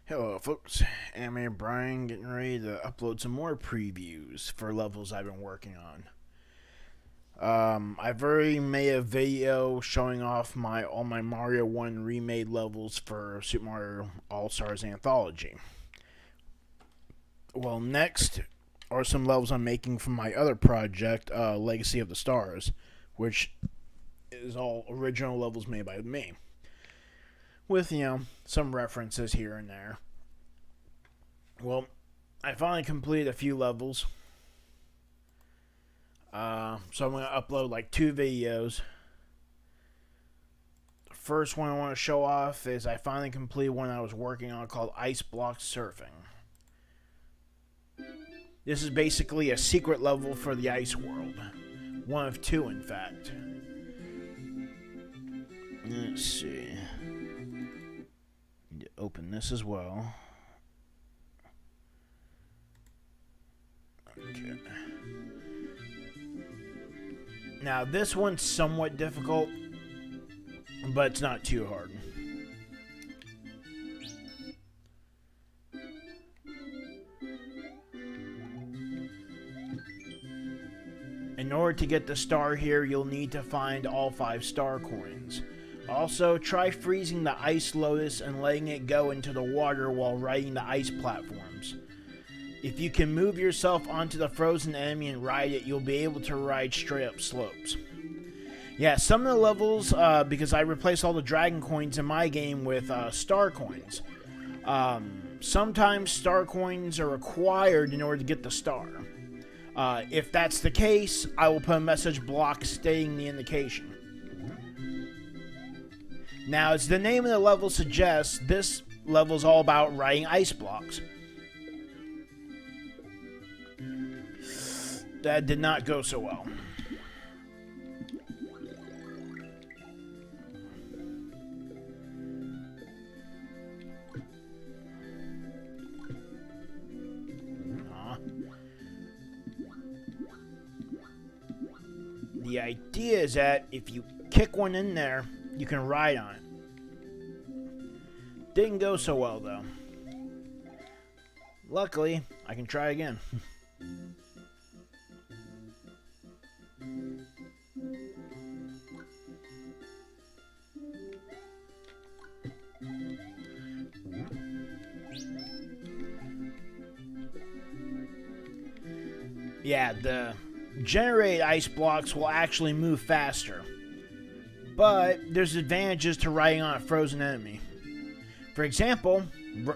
Hello folks, I'm here Brian getting ready to upload some more previews for levels I've been working on. I've already made a video showing off all my Mario 1 remade levels for Super Mario All-Stars Anthology. Well, next are some levels I'm making from my other project, Legacy of the Stars, which is all original levels made by me, with, some references here and there. Well, I finally completed a few levels. So I'm going to upload like 2 videos. The first one I want to show off is I finally completed one I was working on called Ice Block Surfing. This is basically a secret level for the ice world. One of 2, in fact. Let's see. Need to open this as well. Okay. Now this one's somewhat difficult, but it's not too hard. In order to get the star here, you'll need to find all 5 star coins. Also, try freezing the ice lotus and letting it go into the water while riding the ice platforms. If you can move yourself onto the frozen enemy and ride it, you'll be able to ride straight up slopes. Yeah, some of the levels, because I replaced all the dragon coins in my game with star coins. Sometimes star coins are required in order to get the star. If that's the case, I will put a message block stating the indication. Now, as the name of the level suggests, this level is all about riding ice blocks. That did not go so well. The idea is that if you kick one in there, you can ride on it. Didn't go so well, though. Luckily, I can try again. Yeah, the generated ice blocks will actually move faster, but there's advantages to riding on a frozen enemy. For example,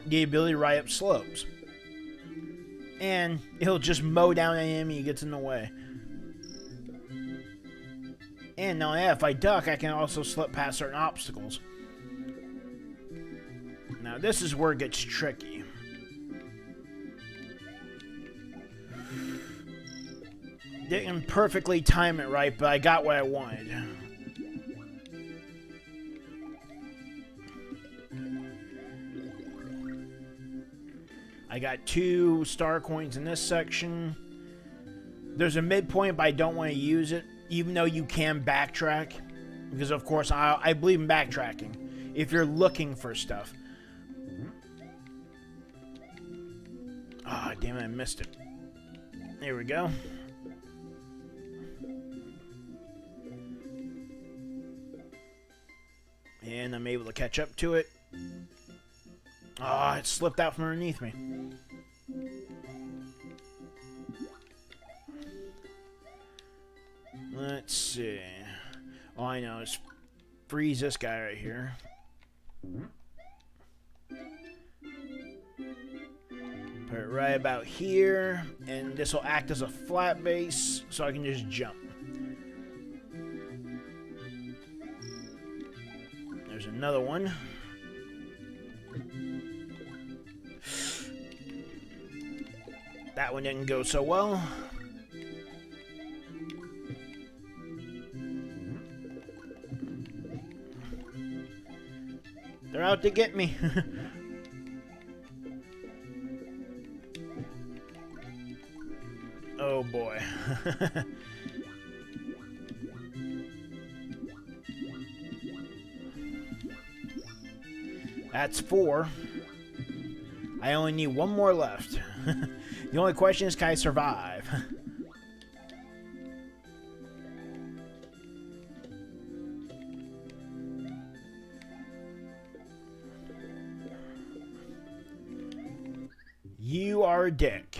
the ability to ride up slopes, and it'll just mow down any enemy that gets in the way. And now, if I duck, I can also slip past certain obstacles. Now, this is where it gets tricky. Didn't perfectly time it right, but I got what I wanted. I got 2 star coins in this section. There's a midpoint, but I don't want to use it, even though you can backtrack. Because, of course, I believe in backtracking if you're looking for stuff. Ah, damn it, I missed it. There we go. And I'm able to catch up to it. Ah, it slipped out from underneath me. Let's see. All I know is freeze this guy right here. Put it right about here, and this will act as a flat base, so I can just jump. There's another one. That one didn't go so well. They're out to get me. Oh boy. That's 4. I only need one more left. The only question is, can I survive? You are a dick.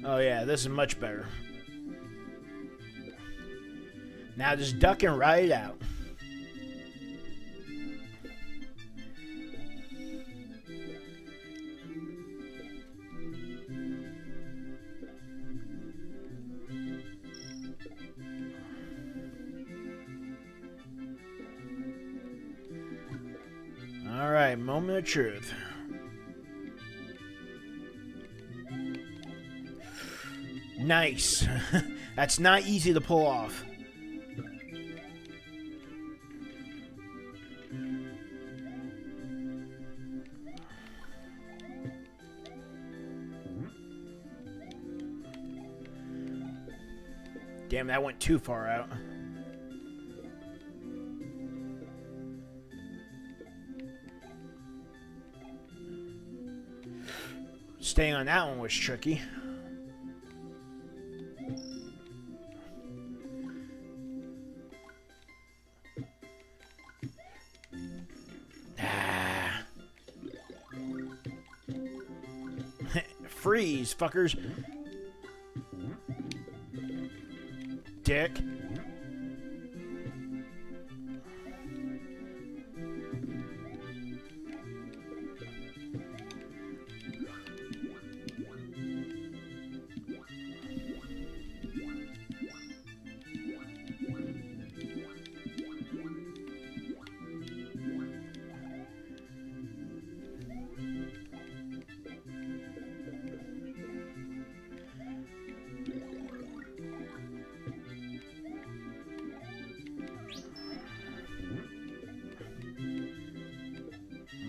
Oh yeah, this is much better. Now just duck and ride it out. Alright, moment of truth. Nice. That's not easy to pull off. Damn, that went too far out. Staying on that one was tricky. Freeze, fuckers. Dick.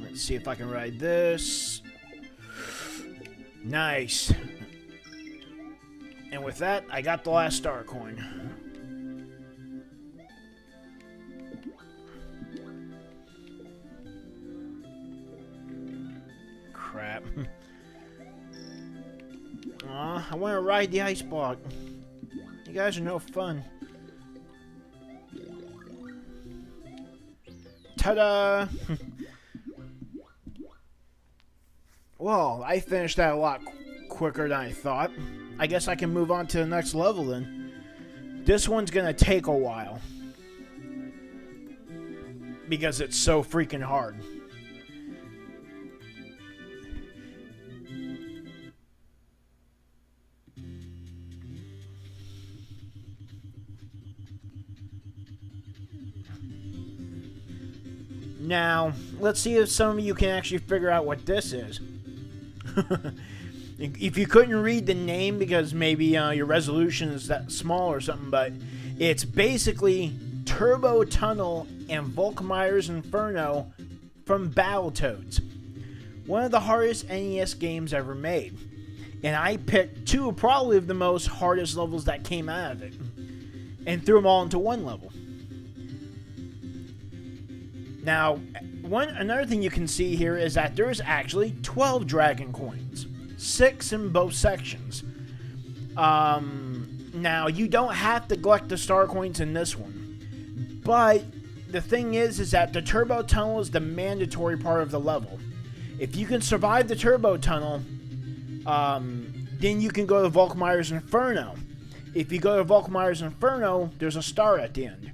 Let's see if I can ride this. Nice. And with that, I got the last star coin. Crap. Aw, I want to ride the ice block. You guys are no fun. Ta-da! Well, I finished that a lot quicker than I thought. I guess I can move on to the next level then. This one's gonna take a while. Because it's so freaking hard. Now, let's see if some of you can actually figure out what this is. If you couldn't read the name because maybe your resolution is that small or something, but it's basically Turbo Tunnel and Volkmire's Inferno from Battletoads. One of the hardest NES games ever made. And I picked two probably of the most hardest levels that came out of it. And threw them all into one level. Now, another thing you can see here is that there's actually 12 dragon coins. 6 in both sections. Now, you don't have to collect the star coins in this one. But the thing is that the Turbo Tunnel is the mandatory part of the level. If you can survive the Turbo Tunnel, then you can go to Volkmire's Inferno. If you go to Volkmire's Inferno, there's a star at the end.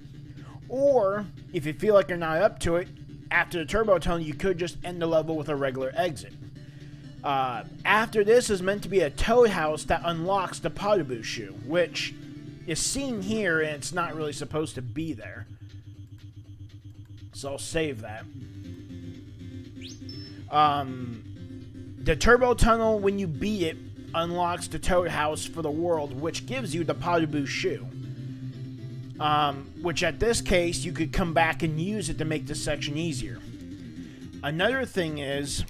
Or, if you feel like you're not up to it, after the Turbo Tunnel, you could just end the level with a regular exit. After this is meant to be a toad house that unlocks the Potaboo shoe, which is seen here and it's not really supposed to be there. So I'll save that. The Turbo Tunnel, when you beat it, unlocks the toad house for the world, which gives you the Potaboo shoe. Which at this case, you could come back and use it to make this section easier. Another thing is,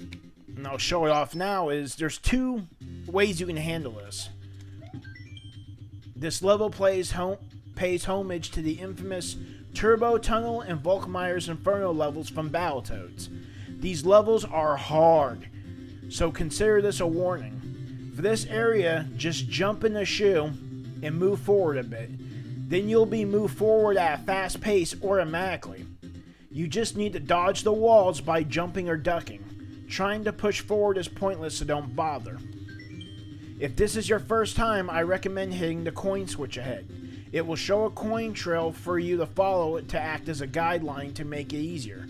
and I'll show it off now, is there's two ways you can handle this. This level pays homage to the infamous Turbo Tunnel and Volkmire's Inferno levels from Battletoads. These levels are hard, so consider this a warning. For this area, just jump in the shoe and move forward a bit. Then you'll be moved forward at a fast pace automatically. You just need to dodge the walls by jumping or ducking. Trying to push forward is pointless, so don't bother. If this is your first time, I recommend hitting the coin switch ahead. It will show a coin trail for you to follow to act as a guideline to make it easier.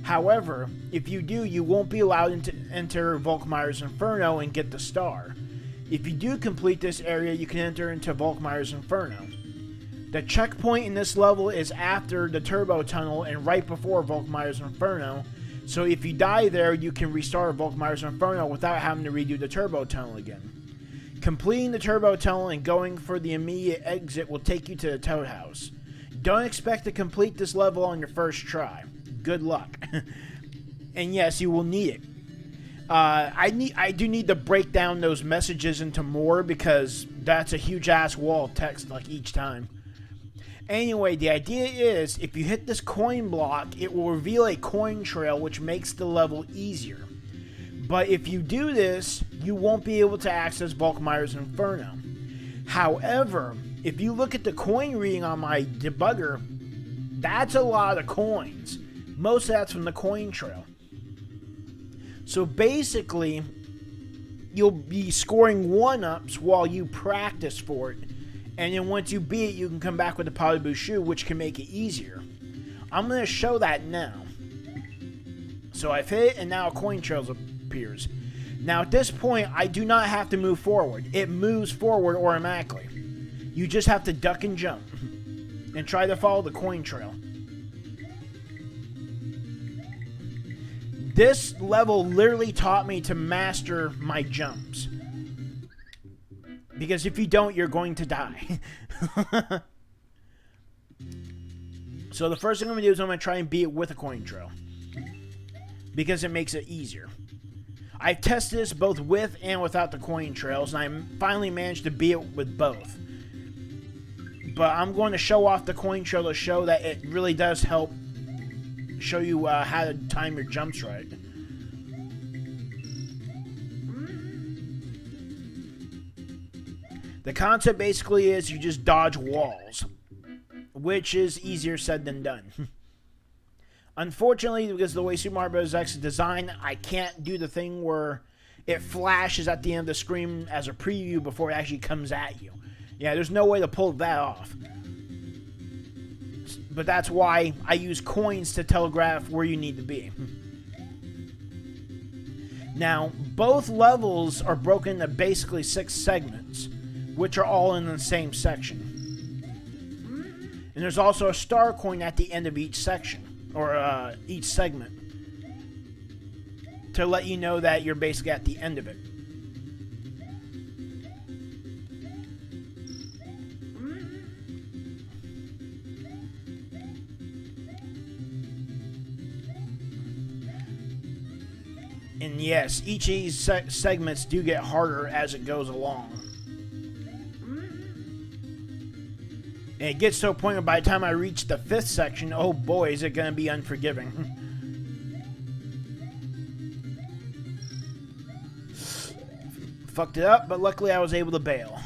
However, if you do, you won't be allowed to enter Volkmire's Inferno and get the star. If you do complete this area, you can enter into Volkmire's Inferno. The checkpoint in this level is after the Turbo Tunnel and right before Volkmire's Inferno, so if you die there, you can restart Volkmire's Inferno without having to redo the Turbo Tunnel again. Completing the Turbo Tunnel and going for the immediate exit will take you to the Toad House. Don't expect to complete this level on your first try. Good luck. And yes, you will need it. I do need to break down those messages into more because that's a huge ass wall of text like each time. Anyway, the idea is if you hit this coin block, it will reveal a coin trail which makes the level easier. But if you do this, you won't be able to access Volkmire's Inferno. However, if you look at the coin reading on my debugger, that's a lot of coins. Most of that's from the coin trail. So basically, you'll be scoring 1-ups while you practice for it. And then once you beat it, you can come back with the Polyboo shoe, which can make it easier. I'm going to show that now. So I've hit it, and now a coin trail appears. Now at this point, I do not have to move forward. It moves forward automatically. You just have to duck and jump. And try to follow the coin trail. This level literally taught me to master my jumps. Because if you don't, you're going to die. So the first thing I'm going to do is I'm going to try and beat it with a coin trail. Because it makes it easier. I've tested this both with and without the coin trails, and I finally managed to beat it with both. But I'm going to show off the coin trail to show that it really does help show you how to time your jumps right. The concept basically is you just dodge walls, which is easier said than done. Unfortunately, because of the way Super Mario Bros. X is designed, I can't do the thing where it flashes at the end of the screen as a preview before it actually comes at you. Yeah, there's no way to pull that off. But that's why I use coins to telegraph where you need to be. Now, both levels are broken into basically 6 segments, which are all in the same section. And there's also a star coin at the end of each section, or each segment, to let you know that you're basically at the end of it. And yes, each of these segments do get harder as it goes along. And it gets to a point where by the time I reach the 5th section, oh boy, is it going to be unforgiving. Fucked it up, but luckily I was able to bail.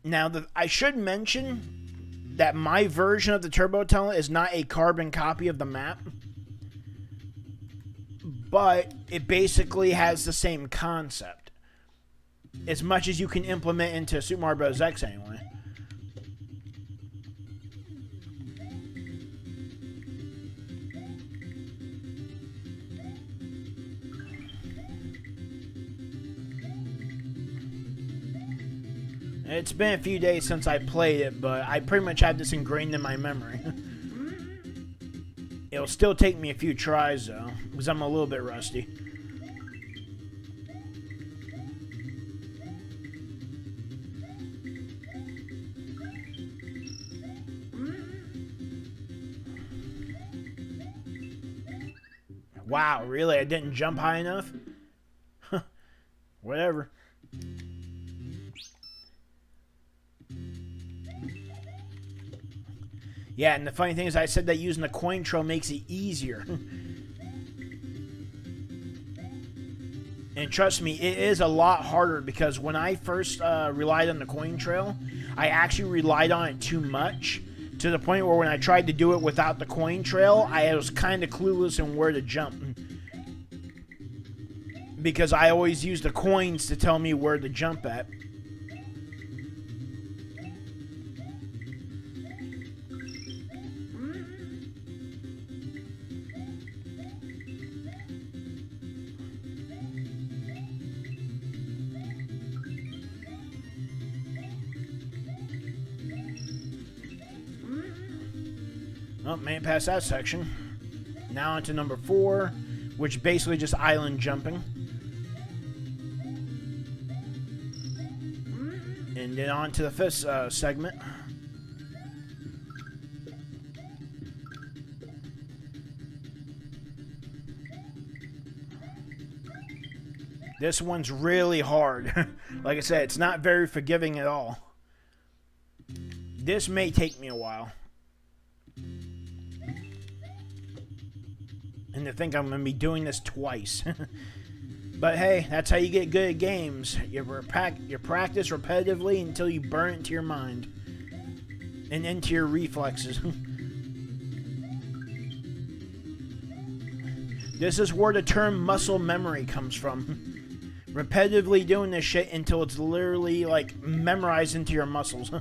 Now, I should mention that my version of the Turbo Tunnel is not a carbon copy of the map, but it basically has the same concept. As much as you can implement into Super Mario Bros. X anyway. It's been a few days since I played it, but I pretty much have this ingrained in my memory. It'll still take me a few tries, though, because I'm a little bit rusty. Wow, really? I didn't jump high enough? Whatever. Yeah, and the funny thing is I said that using the coin trail makes it easier. And trust me, it is a lot harder because when I first relied on the coin trail, I actually relied on it too much to the point where when I tried to do it without the coin trail, I was kind of clueless on where to jump. Because I always used the coins to tell me where to jump at. Oh, made it past that section. Now onto number 4, which basically just island jumping. And then on to the 5th segment. This one's really hard. Like I said, it's not very forgiving at all. This may take me a while. And to think I'm going to be doing this twice. But hey, that's how you get good at games. You practice repetitively until you burn it into your mind. And into your reflexes. This is where the term muscle memory comes from. Repetitively doing this shit until it's literally like memorized into your muscles.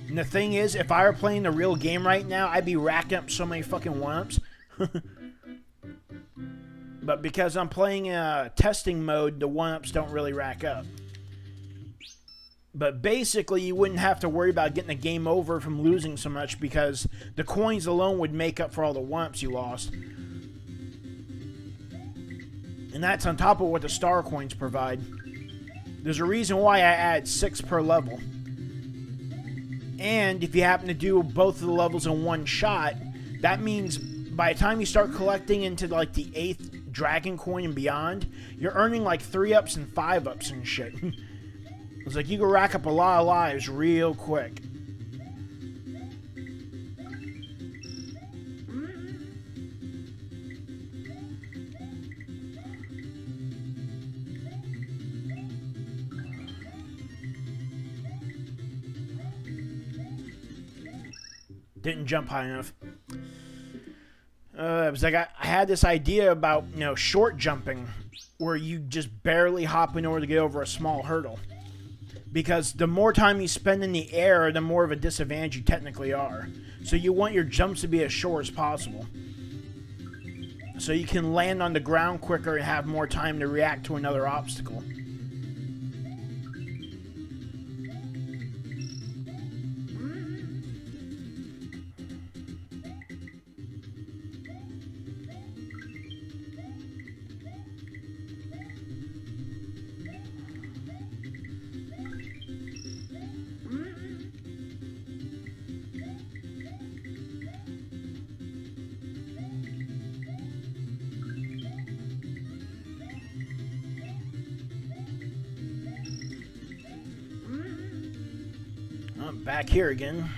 And the thing is, if I were playing the real game right now, I'd be racking up so many fucking one-ups. But because I'm playing in testing mode, the one-ups don't really rack up. But basically, you wouldn't have to worry about getting the game over from losing so much because the coins alone would make up for all the one-ups you lost. And that's on top of what the star coins provide. There's a reason why I add 6 per level. And if you happen to do both of the levels in one shot, that means by the time you start collecting into like the 8th dragon coin and beyond, you're earning like 3-ups and 5-ups and shit. It's like you can rack up a lot of lives real quick. Didn't jump high enough. It was like I had this idea about, you know, short jumping, where you just barely hop in order to get over a small hurdle. Because the more time you spend in the air, the more of a disadvantage you technically are. So you want your jumps to be as short as possible. So you can land on the ground quicker and have more time to react to another obstacle. I'm back here again.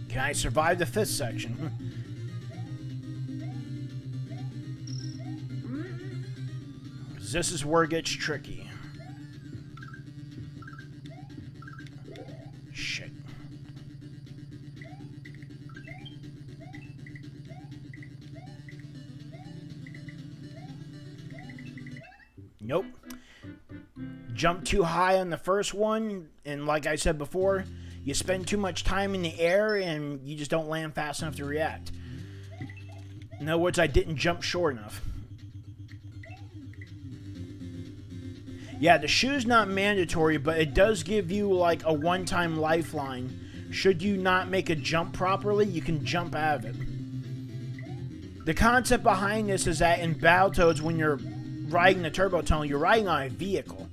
Can I survive the 5th section? This is where it gets tricky. Shit. Nope. Jump too high on the first one, and like I said before, you spend too much time in the air and you just don't land fast enough to react. In other words, I didn't jump short enough. Yeah, the shoe's not mandatory, but it does give you like a one-time lifeline. Should you not make a jump properly, you can jump out of it. The concept behind this is that in Battletoads, when you're riding the turbo tunnel, you're riding on a vehicle.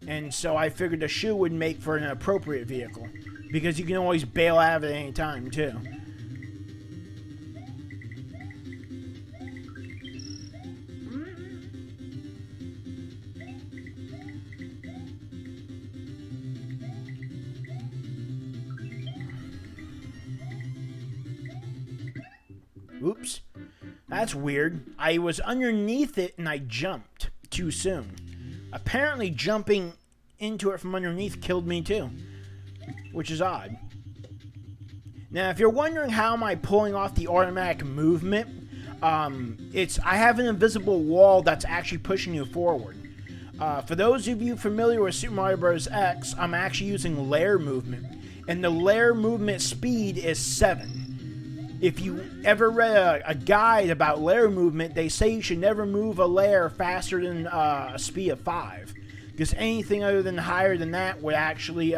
And so I figured the shoe would make for an appropriate vehicle. Because you can always bail out of it at any time, too. Oops. That's weird. I was underneath it and I jumped too soon. Apparently jumping into it from underneath killed me too, which is odd. Now, if you're wondering how am I pulling off the automatic movement, I have an invisible wall that's actually pushing you forward. For those of you familiar with Super Mario Bros. X, I'm actually using layer movement, and the layer movement speed is 7. If you ever read a guide about layer movement, they say you should never move a layer faster than a speed of 5. Because anything other than higher than that would actually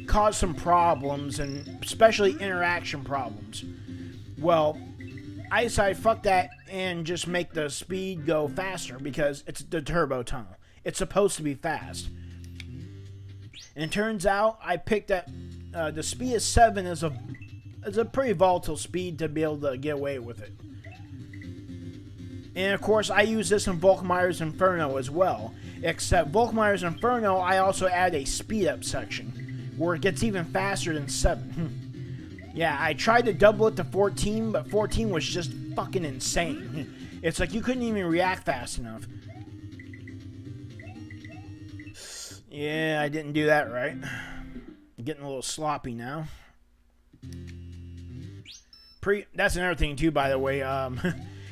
cause some problems, and especially interaction problems. Well, I decided fuck that and just make the speed go faster because it's the turbo tunnel. It's supposed to be fast. And it turns out I picked that the speed of 7 is a pretty volatile speed to be able to get away with it. And of course, I use this in Volkmire's Inferno as well. Except Volkmire's Inferno, I also add a speed up section where it gets even faster than 7. Yeah, I tried to double it to 14, but 14 was just fucking insane. It's like you couldn't even react fast enough. Yeah, I didn't do that right. I'm getting a little sloppy now. That's another thing too, by the way.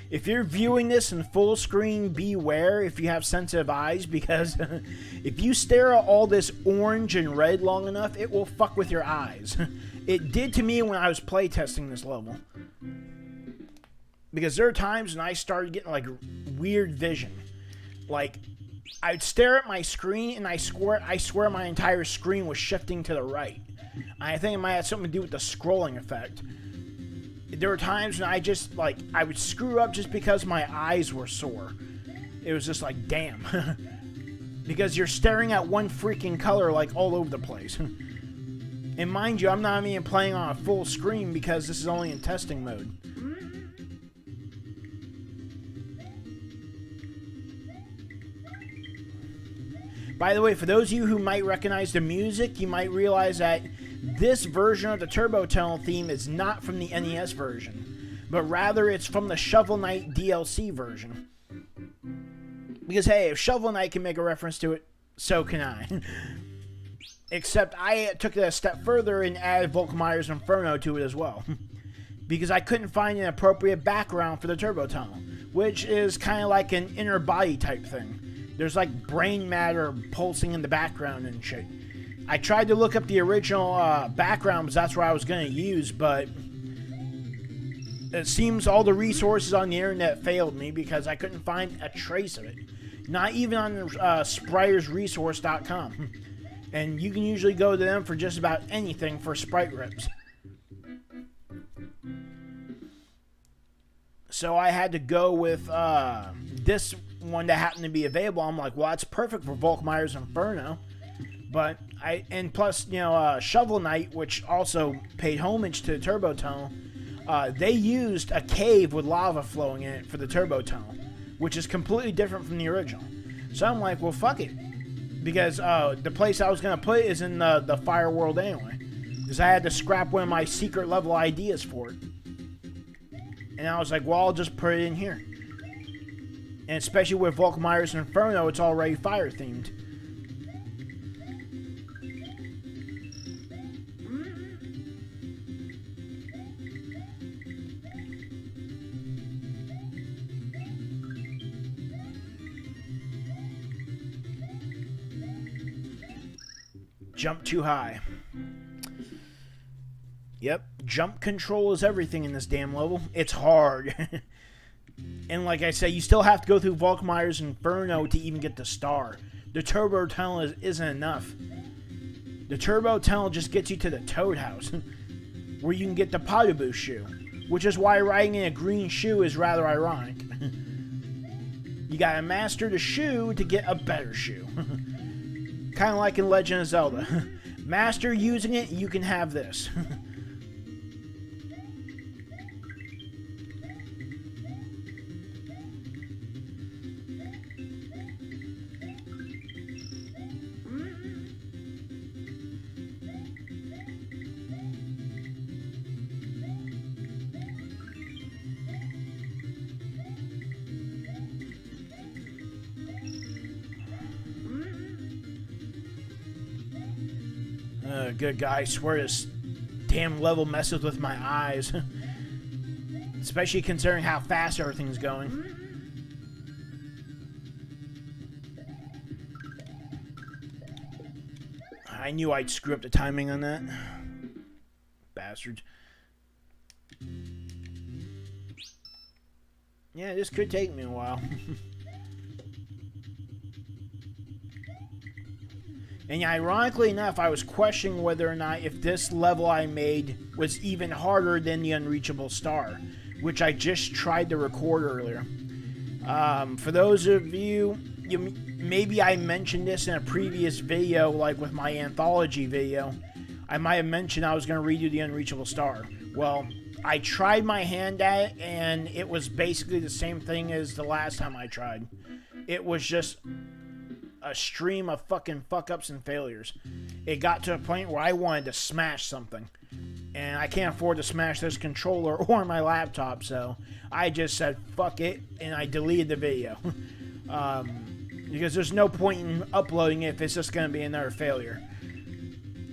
If you're viewing this in full screen, beware if you have sensitive eyes, because if you stare at all this orange and red long enough, it will fuck with your eyes. It did to me when I was playtesting this level. Because there are times when I started getting like weird vision. Like, I'd stare at my screen and I swear my entire screen was shifting to the right. I think it might have something to do with the scrolling effect. There were times when I would screw up just because my eyes were sore. It was just like, damn. Because you're staring at one freaking color like all over the place. And mind you, I'm not even playing on a full screen because this is only in testing mode. By the way, for those of you who might recognize the music, you might realize that this version of the Turbo Tunnel theme is not from the NES version, but rather it's from the Shovel Knight DLC version. Because hey, if Shovel Knight can make a reference to it, so can I. Except I took it a step further and added Volkmire's Inferno to it as well. Because I couldn't find an appropriate background for the Turbo Tunnel, which is kind of like an inner body type thing. There's like brain matter pulsing in the background and shit. I tried to look up the original background because that's what I was going to use, but it seems all the resources on the internet failed me because I couldn't find a trace of it. Not even on spritersresource.com. And you can usually go to them for just about anything for sprite rips. So I had to go with this one that happened to be available. I'm like, well, that's perfect for Volkmire's Inferno. But plus, you know, Shovel Knight, which also paid homage to the Turbo Tunnel, they used a cave with lava flowing in it for the Turbo Tunnel, which is completely different from the original. So I'm like, well, fuck it. Because the place I was going to put it is in the Fire World anyway. Because I had to scrap one of my secret level ideas for it. And I was like, well, I'll just put it in here. And especially with Volkmire's Inferno, it's already fire themed. Jump too high. Yep, jump control is everything in this damn level. It's hard. And like I said, you still have to go through Volkmire's Inferno to even get the star. The Turbo Tunnel isn't enough. The Turbo Tunnel just gets you to the Toad House, where you can get the Potable Shoe, which is why riding in a green shoe is rather ironic. You gotta master the shoe to get a better shoe. Kind of like in Legend of Zelda. Master using it, you can have this. Good guy, I swear this damn level messes with my eyes. Especially considering how fast everything's going. I knew I'd screw up the timing on that. Bastard. Yeah, this could take me a while. And ironically enough, I was questioning whether or not if this level I made was even harder than the Unreachable Star, which I just tried to record earlier. For those of you, maybe I mentioned this in a previous video, like with my anthology video. I might have mentioned I was going to redo the Unreachable Star. Well, I tried my hand at it, and it was basically the same thing as the last time I tried. It was just a stream of fucking fuck-ups and failures. It got to a point where I wanted to smash something. And I can't afford to smash this controller or my laptop, so I just said fuck it, and I deleted the video. Because there's no point in uploading it if it's just going to be another failure.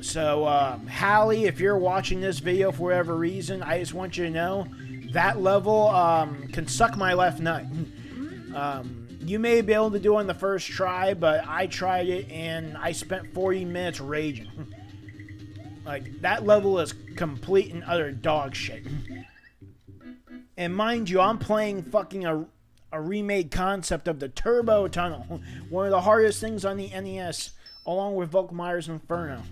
So, Hallie, if you're watching this video for whatever reason, I just want you to know that level can suck my left nut. You may be able to do it on the first try, but I tried it and I spent 40 minutes raging. Like, that level is complete and utter dog shit. And mind you, I'm playing fucking a remade concept of the Turbo Tunnel, one of the hardest things on the NES, along with Volkmire's Inferno.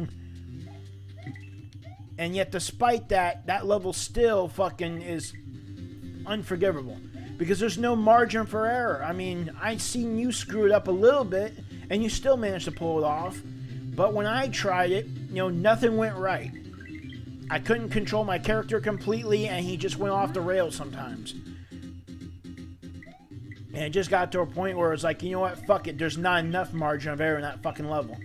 And yet, despite that, that level still fucking is unforgivable. Because there's no margin for error. I mean, I've seen you screw it up a little bit, and you still managed to pull it off. But when I tried it, nothing went right. I couldn't control my character completely, and he just went off the rails sometimes. And it just got to a point where it was like, you know what, fuck it, there's not enough margin of error in that fucking level.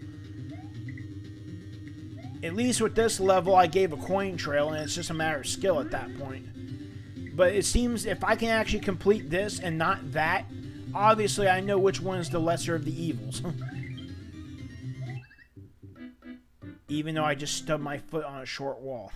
At least with this level, I gave a coin trail, and it's just a matter of skill at that point. But it seems if I can actually complete this and not that, obviously I know which one is the lesser of the evils. Even though I just stubbed my foot on a short wall.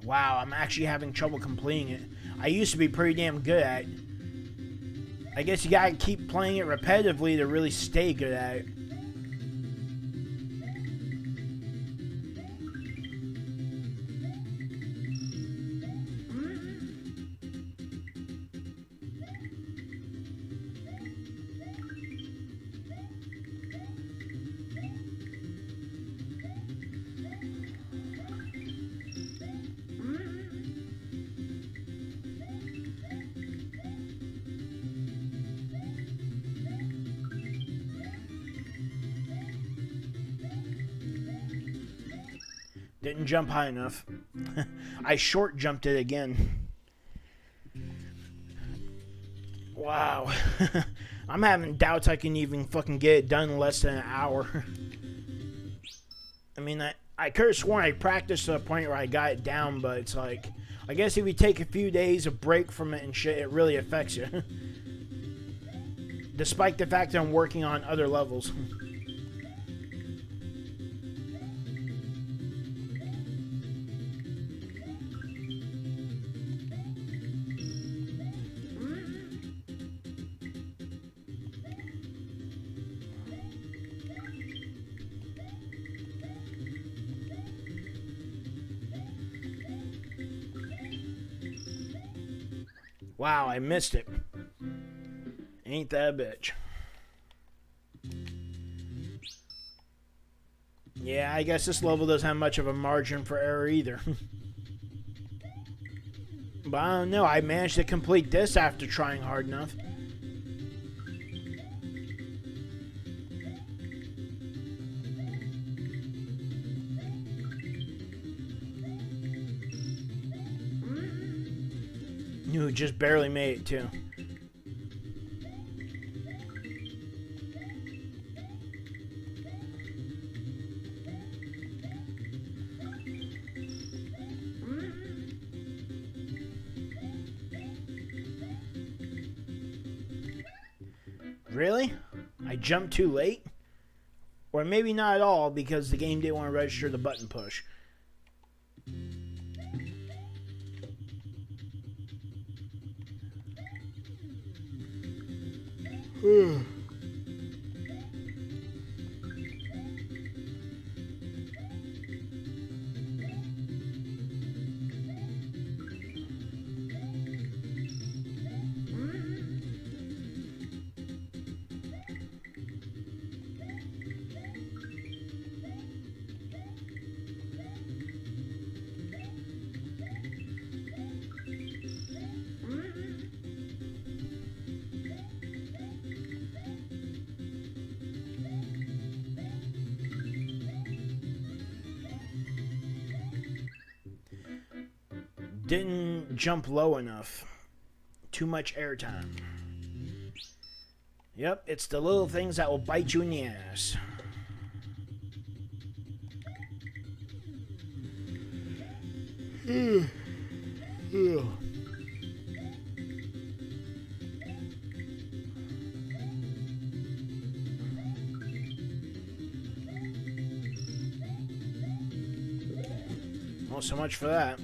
Wow, I'm actually having trouble completing it. I used to be pretty damn good at it. I guess you gotta keep playing it repetitively to really stay good at it. Didn't jump high enough. I short jumped it again. Wow. I'm having doubts I can even fucking get it done in less than an hour. I mean, I could have sworn I practiced to the point where I got it down, but it's like, I guess if you take a few days of break from it and shit, it really affects you. Despite the fact that I'm working on other levels. Wow, I missed it. Ain't that a bitch. Yeah, I guess this level doesn't have much of a margin for error either. But I don't know, I managed to complete this after trying hard enough. You just barely made it too. Really? I jumped too late? Or maybe not at all because the game didn't want to register the button push. Didn't jump low enough. Too much airtime. Yep, it's the little things that will bite you in the ass. Well, so much for that.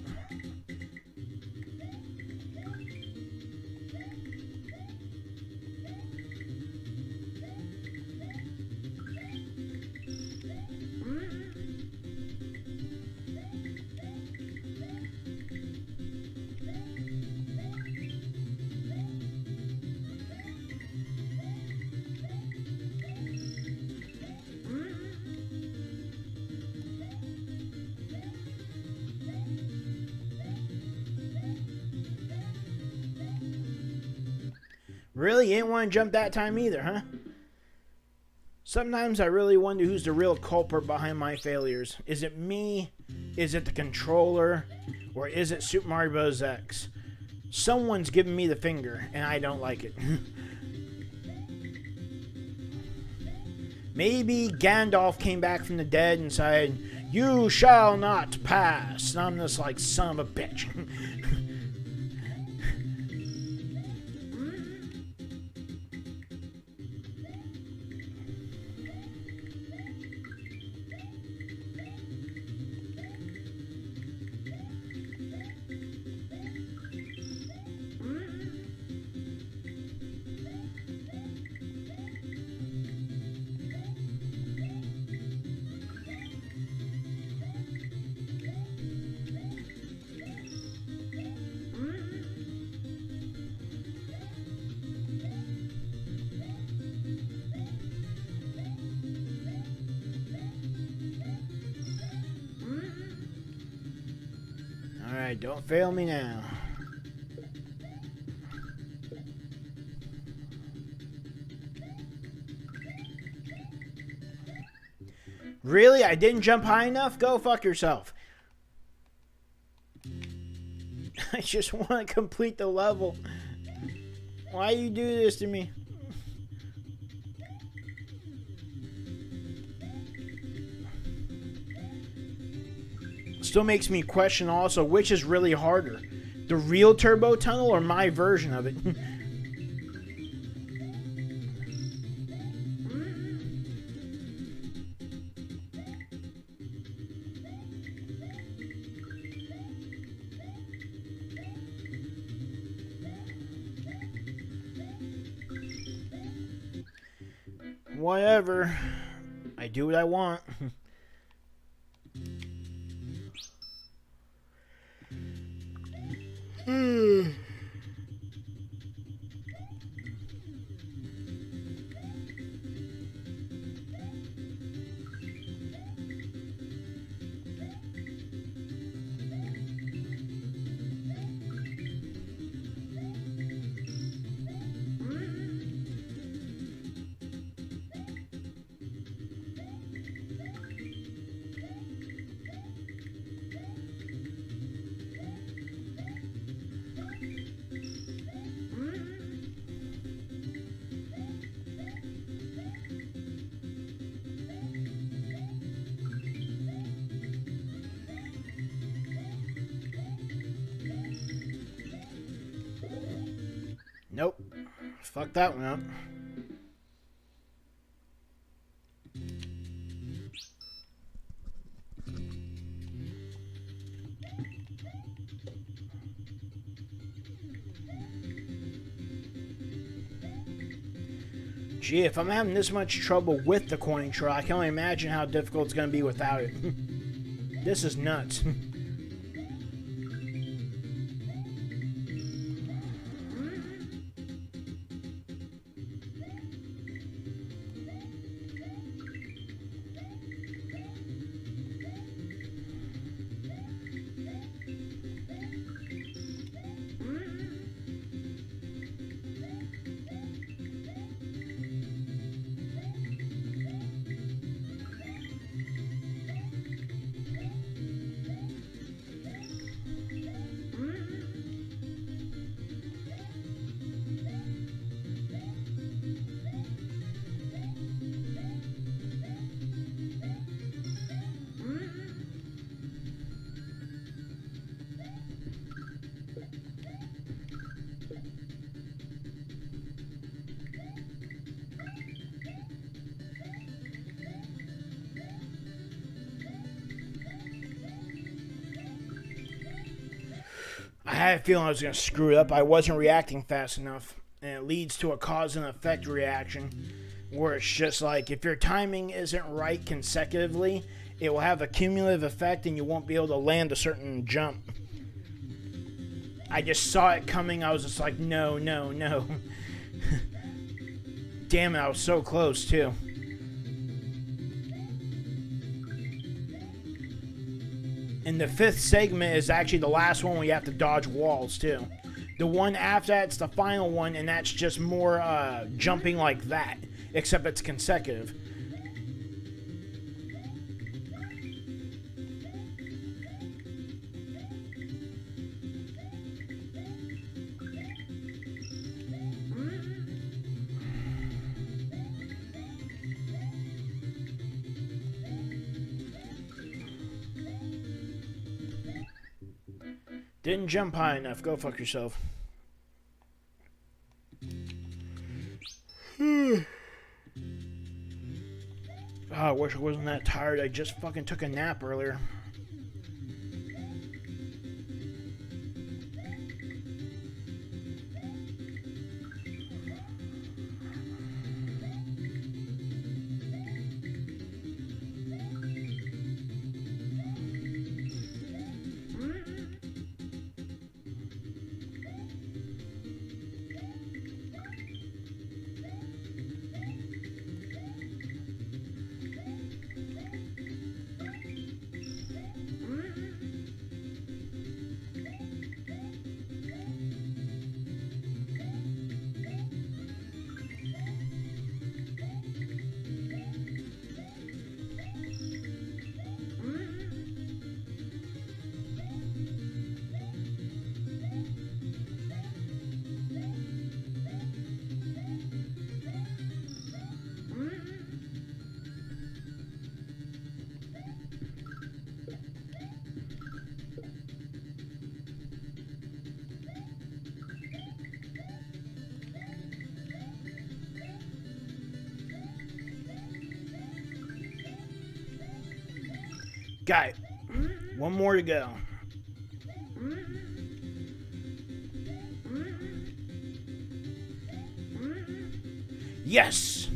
Really? You didn't want to jump that time either, huh? Sometimes I really wonder who's the real culprit behind my failures. Is it me? Is it the controller? Or is it Super Mario Bros. X? Someone's giving me the finger, and I don't like it. Maybe Gandalf came back from the dead and said, "You shall not pass." And I'm just like, son of a bitch. Alright, don't fail me now. Really? I didn't jump high enough? Go fuck yourself. I just want to complete the level. Why do you do this to me? Still makes me question also which is really harder, the real turbo tunnel or my version of it. Whatever, I do what I want. Fuck that one up. Gee, if I'm having this much trouble with the coin trail, I can only imagine how difficult it's going to be without it. This is nuts. I had a feeling I was going to screw it up. I wasn't reacting fast enough. And it leads to a cause and effect reaction where it's just like if your timing isn't right consecutively, it will have a cumulative effect and you won't be able to land a certain jump. I just saw it coming. I was just like, no, no, no. Damn it, I was so close too. And the fifth segment is actually the last one where you have to dodge walls too. The one after that's the final one, and that's just more jumping like that, except it's consecutive. Didn't jump high enough. Go fuck yourself. Oh, I wish I wasn't that tired. I just fucking took a nap earlier. Got it. One more to go. Yes!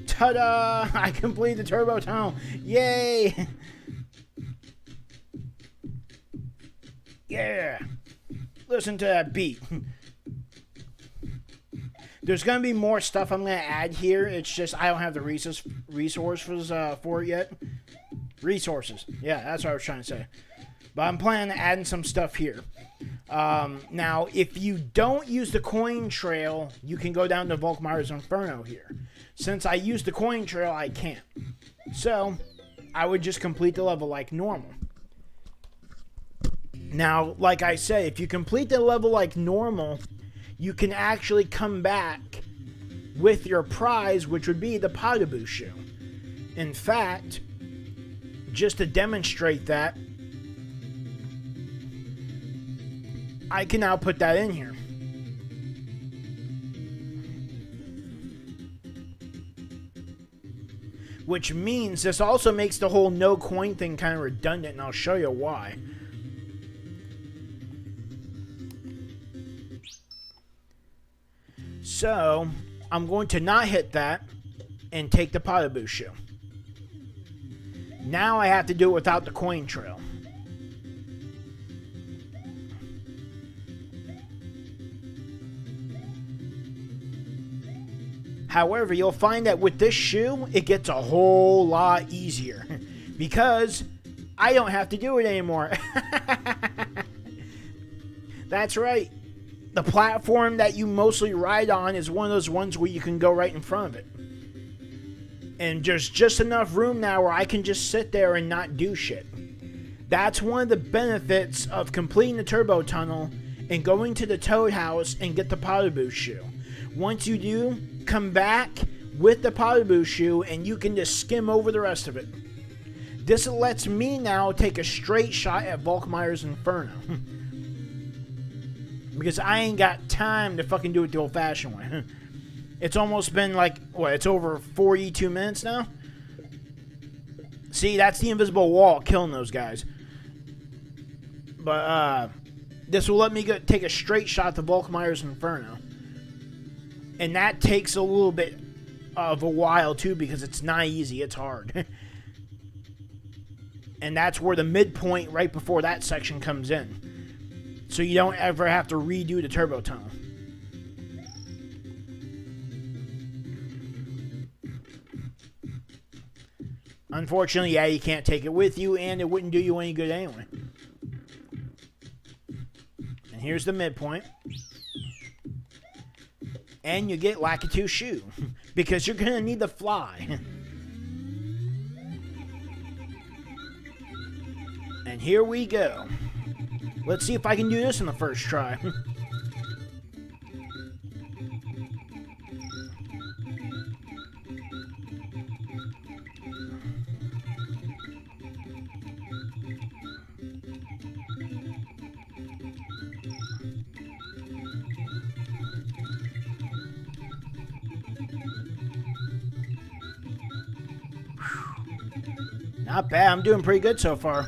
Ta-da! I completed the turbo tunnel. Yay! Yeah! Listen to that beat. There's going to be more stuff I'm going to add here. It's just I don't have the resources for it yet. Resources. Yeah, that's what I was trying to say. But I'm planning on adding some stuff here. Now, if you don't use the coin trail, you can go down to Volkmire's Inferno here. Since I used the coin trail, I can't. So, I would just complete the level like normal. Now, like I said, if you complete the level like normal, you can actually come back with your prize, which would be the Potaboo shoe. In fact, just to demonstrate that, I can now put that in here. Which means this also makes the whole no coin thing kind of redundant, and I'll show you why. So, I'm going to not hit that and take the Pottaboo shoe. Now I have to do it without the coin trail. However, you'll find that with this shoe, it gets a whole lot easier. Because I don't have to do it anymore. That's right. The platform that you mostly ride on is one of those ones where you can go right in front of it. And there's just enough room now where I can just sit there and not do shit. That's one of the benefits of completing the turbo tunnel and going to the Toad house and get the Pottaboo shoe. Once you do, come back with the Pottaboo shoe and you can just skim over the rest of it. This lets me now take a straight shot at Volkmire's Inferno. Because I ain't got time to fucking do it the old-fashioned way. It's almost been like, what, it's over 42 minutes now? See, that's the invisible wall killing those guys. But, this will let me take a straight shot to Volkmire's Inferno. And that takes a little bit of a while, too, because it's not easy. It's hard. And that's where the midpoint right before that section comes in. So you don't ever have to redo the turbo tunnel. Unfortunately, yeah, you can't take it with you, and it wouldn't do you any good anyway. And here's the midpoint. And you get Lakitu shoe, because you're going to need the fly. And here we go. Let's see if I can do this in the first try. Not bad. I'm doing pretty good so far.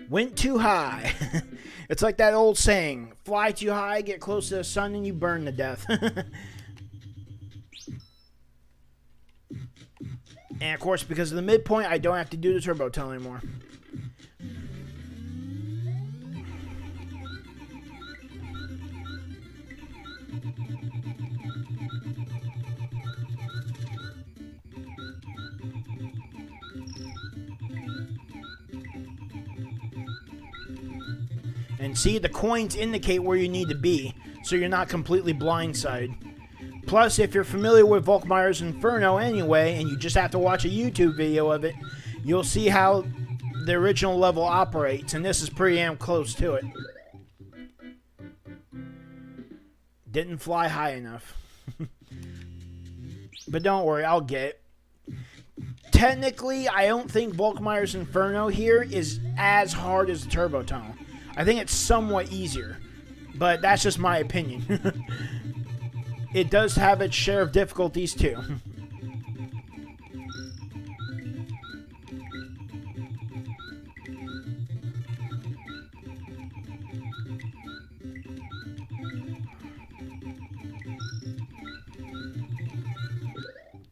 Went too high. It's like that old saying, fly too high, get close to the sun, and you burn to death. And of course, because of the midpoint, I don't have to do the turbo tunnel anymore. And see, the coins indicate where you need to be, so you're not completely blindsided. Plus, if you're familiar with Volkmire's Inferno anyway, and you just have to watch a YouTube video of it, you'll see how the original level operates, and this is pretty damn close to it. Didn't fly high enough. But don't worry, I'll get it. Technically, I don't think Volkmire's Inferno here is as hard as the Turbo Tunnel. I think it's somewhat easier, but that's just my opinion. It does have its share of difficulties too.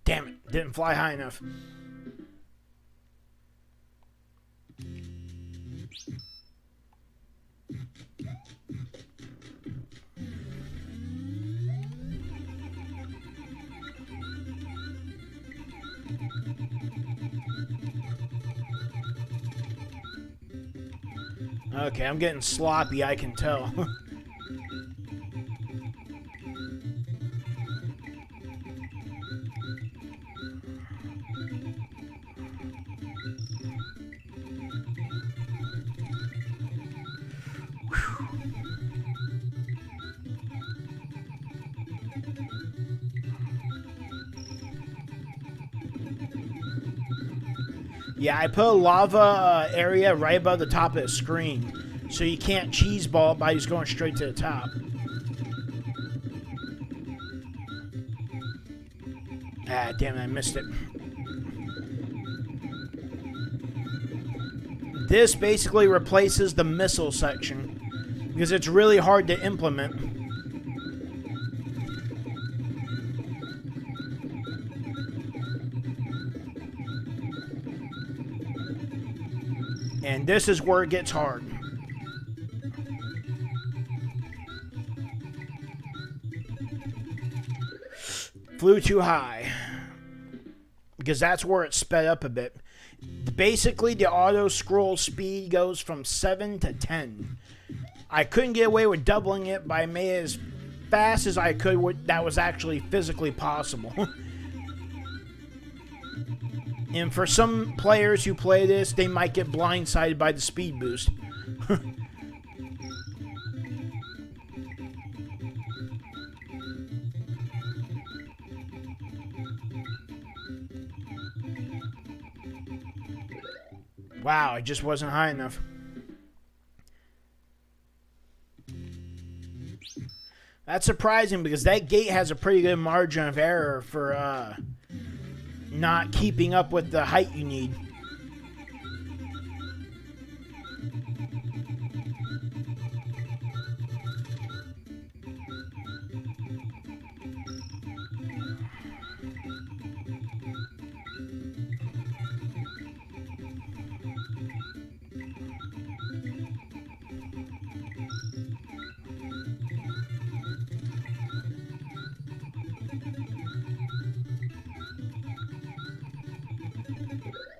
Damn it, didn't fly high enough. Okay, I'm getting sloppy, I can tell. Yeah, I put a lava area right above the top of the screen. So you can't cheese ball it by just going straight to the top. Ah, damn it, I missed it. This basically replaces the missile section because it's really hard to implement. And this is where it gets hard. Flew too high. Because that's where it sped up a bit. Basically, the auto scroll speed goes from 7 to 10. I couldn't get away with doubling it, but I made it as fast as I could. That was actually physically possible. And for some players who play this, they might get blindsided by the speed boost. Wow, it just wasn't high enough. That's surprising because that gate has a pretty good margin of error for not keeping up with the height you need.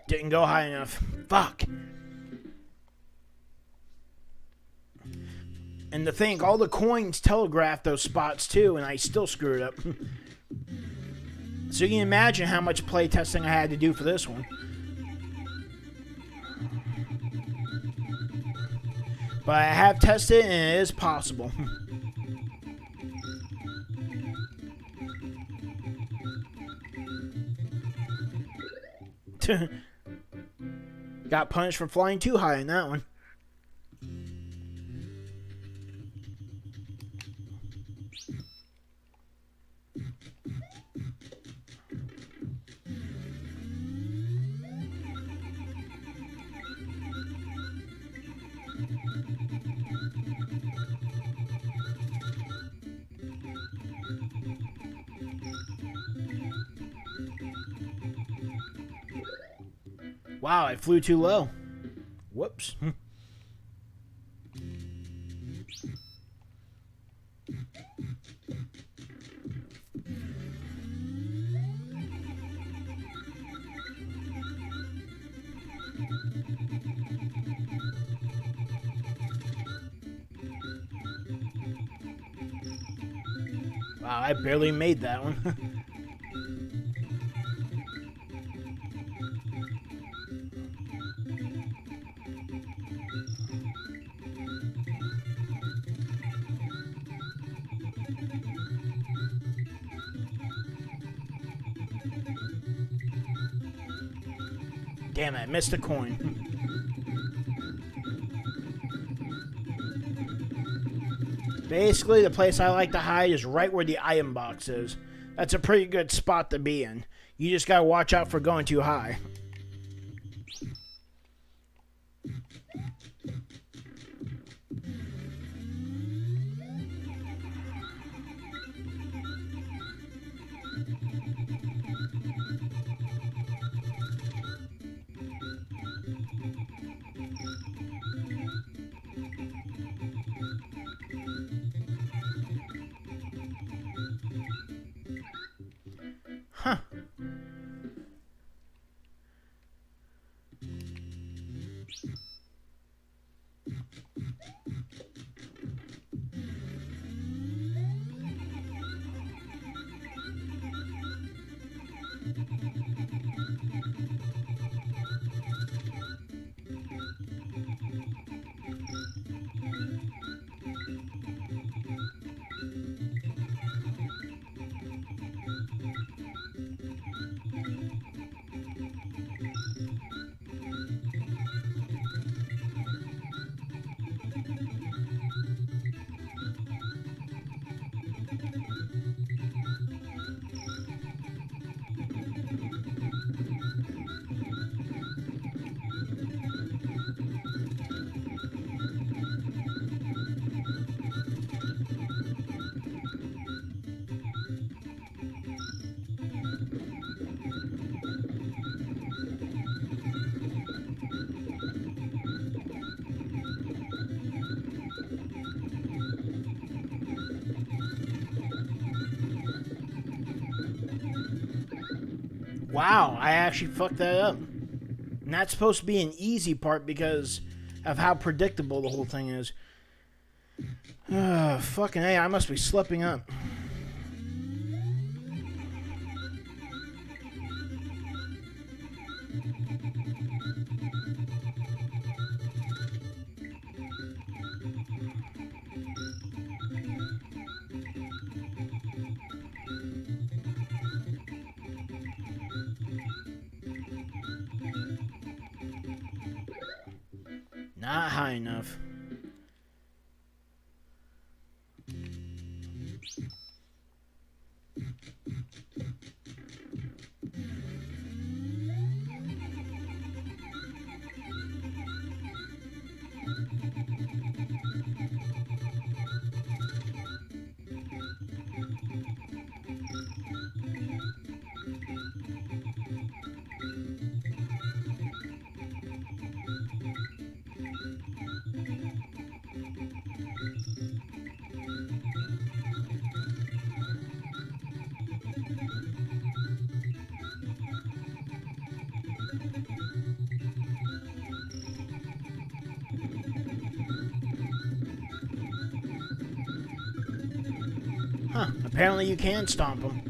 Didn't go high enough. Fuck. And to think, all the coins telegraph those spots too, and I still screwed up. So you can imagine how much playtesting I had to do for this one. But I have tested, and it is possible. Got punished for flying too high in that one. Wow, I flew too low. Whoops. Wow, I barely made that one. Damn it, I missed a coin. Basically, the place I like to hide is right where the item box is. That's a pretty good spot to be in. You just gotta watch out for going too high. Huh. Wow, I actually fucked that up. And that's supposed to be an easy part because of how predictable the whole thing is. Fucking A, I must be slipping up. Not high enough. Huh, apparently you can stomp them.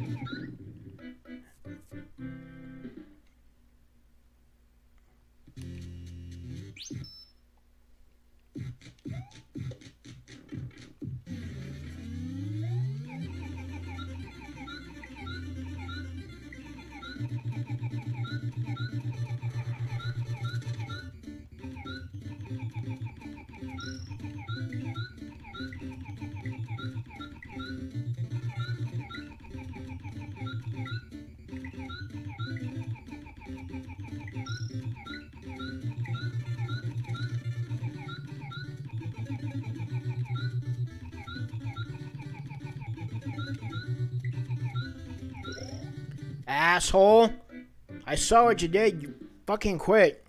Asshole. I saw what you did. You fucking quit.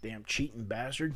Damn cheating bastard.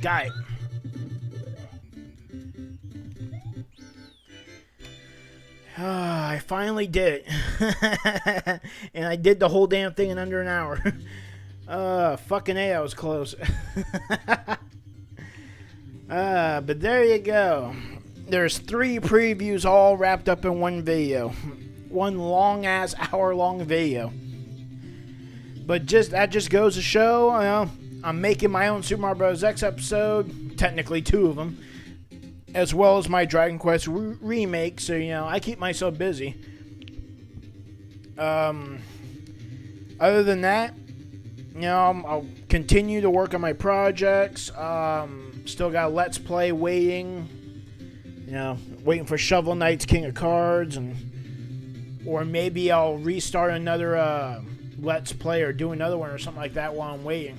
Got it. I finally did it. And I did the whole damn thing in under an hour. Fucking A, I was close. But there you go. There's 3 previews all wrapped up in one video. One long-ass hour-long video. But that just goes to show, you know, I'm making my own Super Mario Bros. X episode, technically 2 of them, as well as my Dragon Quest remake, so, you know, I keep myself busy. Other than that, you know, I'll continue to work on my projects. Still got Let's Play waiting, you know, waiting for Shovel Knight's King of Cards, or maybe I'll restart another Let's Play or do another one or something like that while I'm waiting.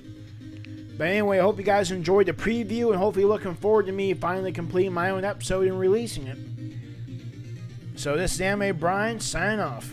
But anyway, I hope you guys enjoyed the preview and hopefully looking forward to me finally completing my own episode and releasing it. So this is Anime Brian, signing off.